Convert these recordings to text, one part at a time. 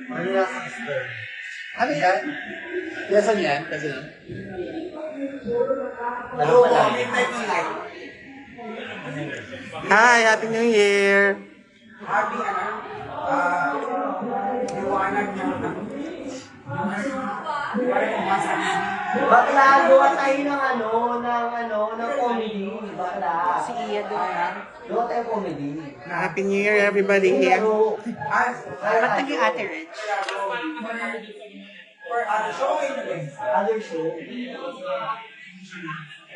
Ano na sister? Ano yan? Yasan yan? Kasi yan? Hi! Happy New Year! Happy liwanag Bakla, gawa tayo ng comedy. Bakla. Si Iya doon. Gawa tayo comedy. Happy New Year, everybody! Ba't naging Ate Rich? For other show Other show.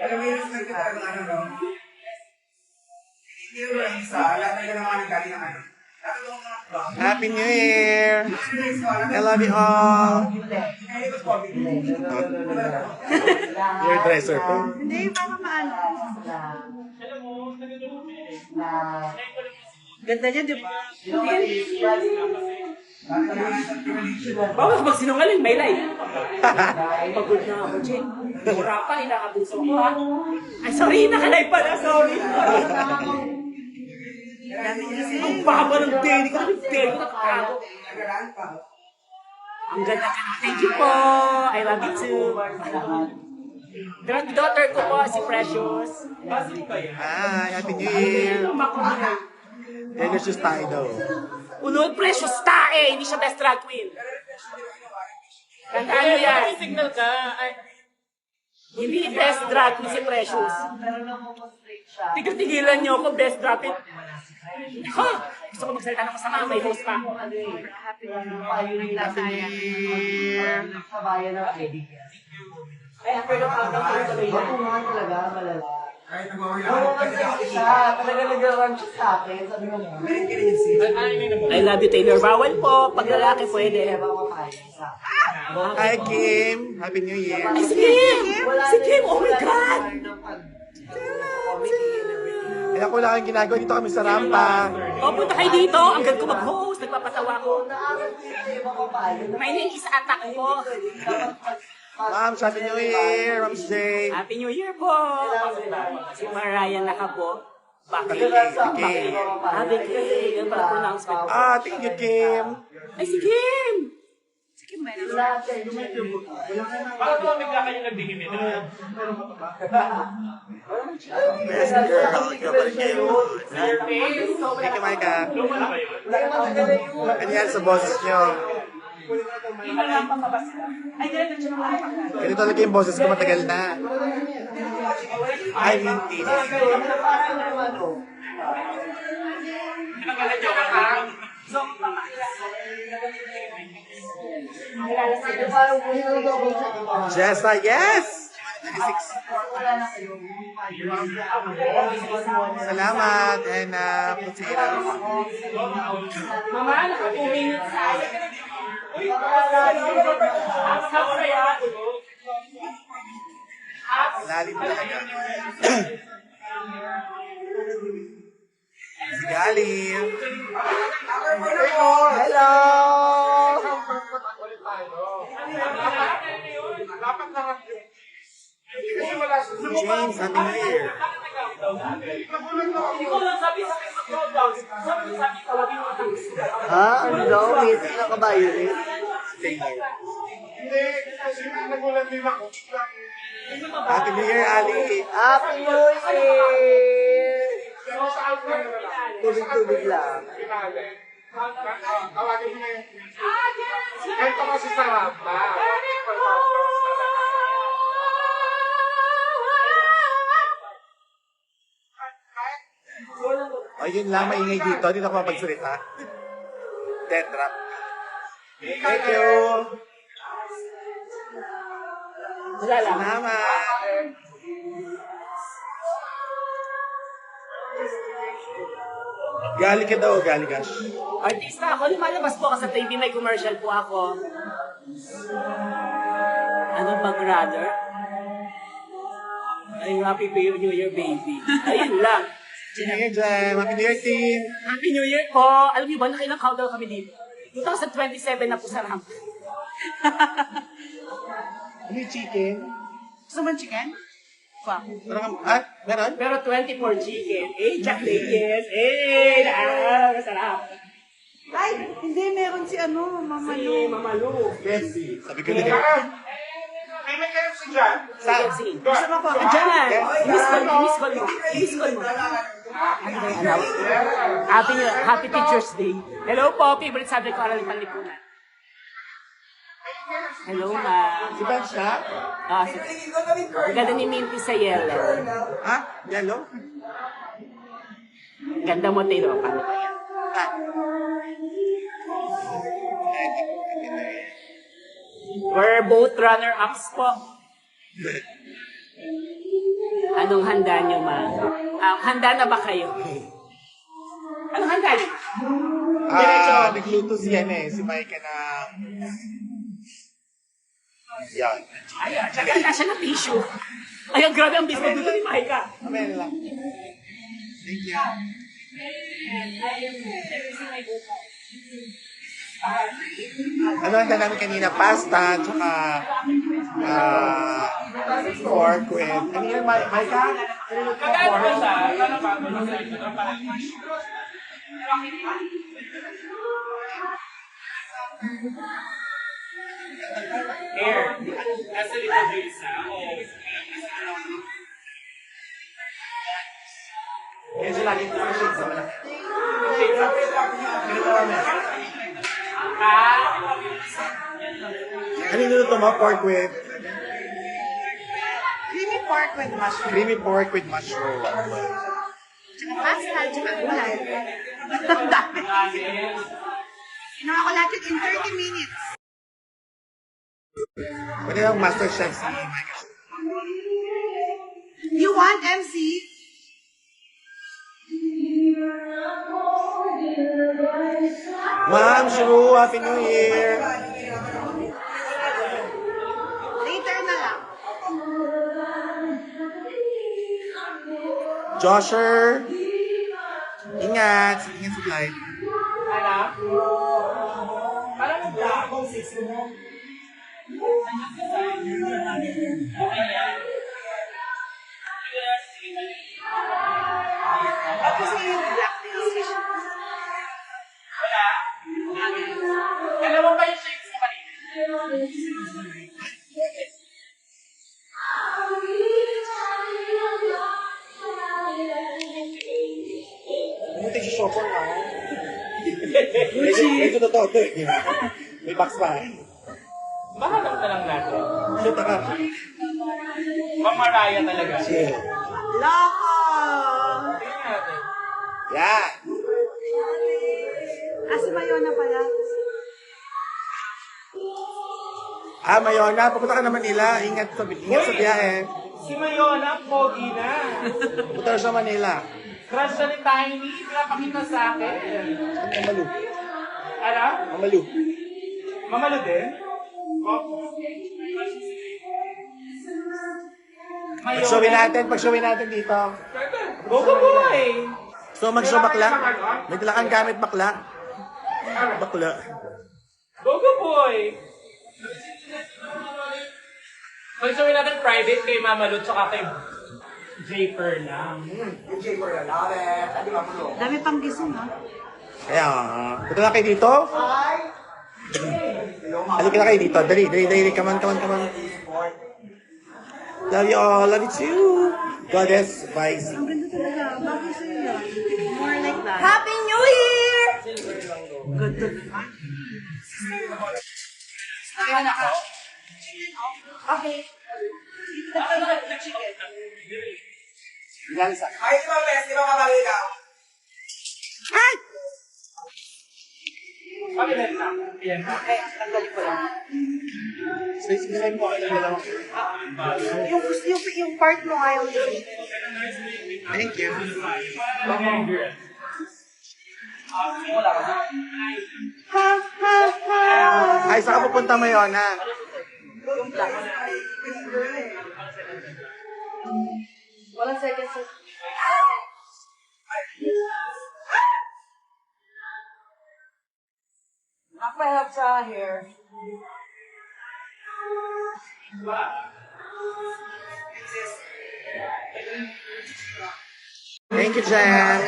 alam mo yung nagkita ng ano, no? Hindi mo lang isa, lahat na naman ang galing ng ano. Happy New Year! I love you all! Your dresser to? Hindi, para maano. Ganda niya, di ba? Bawas magsinungaling, may life. Pagod na ako, Jen. Mura pa, inakabunso pa. Ay, sorry, nakalive pala, sorry. Ang baba ng belly ko, ang belly ko nakakago. Ang ganda ka na. Thank you po. I love you too. Granddaughter ko po, si Precious. Hi! Happy New Year! Yan yung shoes tayo daw. Unod, Precious tae. Hindi siya best drag queen. Tandaan mo yan. Signal ka. Hindi best drag queen si Precious. Pero namamostrate siya. Tigil-tigilan niyo ako, best drag queen. Ha! Gusto ko magsalita ng masama, may host pa. Happy New Year. Sa bayan ng Eddie. Ay, ako yung Matungan talaga, malala. Kahit nag-away Oo, kasi siya. Talaga nag-run siya sa akin. Sabi mo, I love you, Taylor. Bawal po. Pag lalaki, pwede. Hi, Kim! Happy New Year! Ay, si Kim! Si Kim! Oh my God! Kaya ko lang ang ginagawa dito kami sa rampa. O, punta kayo dito. Ang ganda ko mag-host. Nagpapatawa ko. My name is Atak po. Ma'am, Happy New Year! Ma'am Jay! Happy New Year po! Si Mariah Nakabo. Bakit? Okay. Happy Kim. Yan pala pronouncement. Thank you, Kim! Ay, si Kim! Si Kim ba yun? Bakit ba bigla kayo nagdihimik? Best girl! Ikaw pa rin kayo. Thank you, Micah. Lumala kayo. Ano yan sa boses nyo? Iba lang pamabas ka. Ay, ganito siya naman. Ganito talaga yung boses ko matagal na. Ay, hindi. Jessa, yes! 26. Salamat, and potatoes. Mama, naka-2 minutes tayo. Uy, hap-hap kaya. Lalim talaga. Si Galim. Hello! James, Happy New Year. Ikaw lang sabi sa akin sa countdown. Sabi tawagin mo ang Ha? Ano daw? Meeting na kabayo rin? Taylor. Hindi, kasi nagulat din ako. Happy New Year, Ali. Happy New Year! Tubig-tubig lang. Tawagin mo na yun. Kahit ako si Sarap ba? O, yun lang, maingay dito. Dito ako mapagsalita. Dead drop. Thank you. Salamat. Gali ka daw, gali ka. Artista ako, lumalabas po ako sa TV, may commercial po ako. Ano bang rather? Ay, happy New Year, baby. Ayun lang. Happy New Year, Jem. Happy New Year, team. Happy New Year po. Alam niyo ba, nakailang countdown kami dito? 2027 na po sa ramp. Ano yung chicken? Gusto mo chicken? Fuck. Meron? Pero 24 chicken. Eh, Jack Daniels. Masarap. Ay, hindi, meron si ano, Mama Si Lu. Mama Lu. Bessie. Sabi ko na May KFC dyan. Saan? Gusto mo pa? Diyan! Yes. Miss call mo, miss call mo. Miss call mo. Ano ba yung announce? Happy Teacher's Day. Hello po, favorite subject ko, Aralin Panlipunan. Hello, ma. Si Bench na? Ang ganda ni Minty sa yellow. Ha? Yellow? Ganda mo, Tino. Paano ba yan? We're both runner-ups po. Anong handa nyo, ma? Handa na ba kayo? Anong handa nyo? Nagluto si si Mike na... Yan. Ayan, tsaka na siya ng tissue. Ayan, grabe ang business dito ni Maika. Amen lang. Thank you. Ano ang namin kanina? Pasta, tsaka pork with... Ano yun, Micah? Magkano ba siya? Magkano ba? Nasa ito ng parang Air. Nasa likod yung isa. Kaya siya lagi sa shake sa malaki. Ano yung niluto mo? Pork with... Creamy pork with mushroom. Creamy pork with mushroom. Tsaka pasta, tsaka gulay. Ang dami. Ginawa ko lahat yun in 30 minutes. Pwede lang master chef si Micah. You want MC? Ma'am Shuru, Happy New Year! Later na lang. Josher! Ingat! Ingat sa flight. Anak? Parang nagdakong 6 mo. Tapos yung black tea. Alam mo ba yung shakes mo kanina? Buti si shopper na. Medyo totoo to eh. May box pa eh. Mahanap na lang natin. Shoot ka. Mamaraya talaga. Chill. Loko! Tingnan natin. Yan! Si Mayona pala. Mayona, pupunta ka na Manila. Ingat sa biyahe. Si Mayona, pogi na. Pupunta na sa Manila. Crush na ni Tiny, pinapakita sa akin. Mamalu. Ano? Mamalu. Mamalo din? Pag-showin natin dito. Go boy! So mag-show bakla. May dala kang gamit bakla. Bakla. Go boy! Mag-showin natin private kay Mama Lu tsaka kay Japer lang. Dami pang gising, ha? Kaya, punta na kayo dito. Halika na kayo dito. Dali. Come on. Love you all. Love you too. Goddess vibes. Ang ganda talaga. Bagay sa'yo yan. More like that. Happy New Year! Good to Okay. Ay, di ba, Bes? Di ba kabalita? Pag-ilan na. Yan na. Yung part mo ayaw nyo. Thank you. Ay, saan ka pupunta ngayon, ha? Walang second set. Ako have sa hair. Thank you, Jen.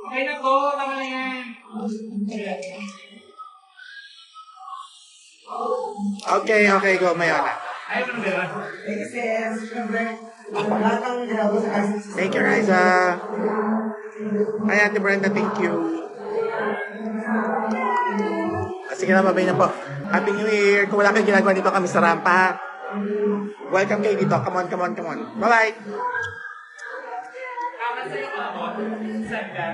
Okay na to, tama na yan. Okay, go, Mayona. Ayaw mo na ba yun? Kasi, siyempre, lahat ng ginagawa sa kasi. Thank you, Riza. Ay, Ate Brenda, thank you. Sige na, babay na po. Happy New Year. Kung wala kayong ginagawa dito kami sa rampa, welcome kayo dito. Come on. Bye-bye. Kama sa'yo ka ako. Saan ka?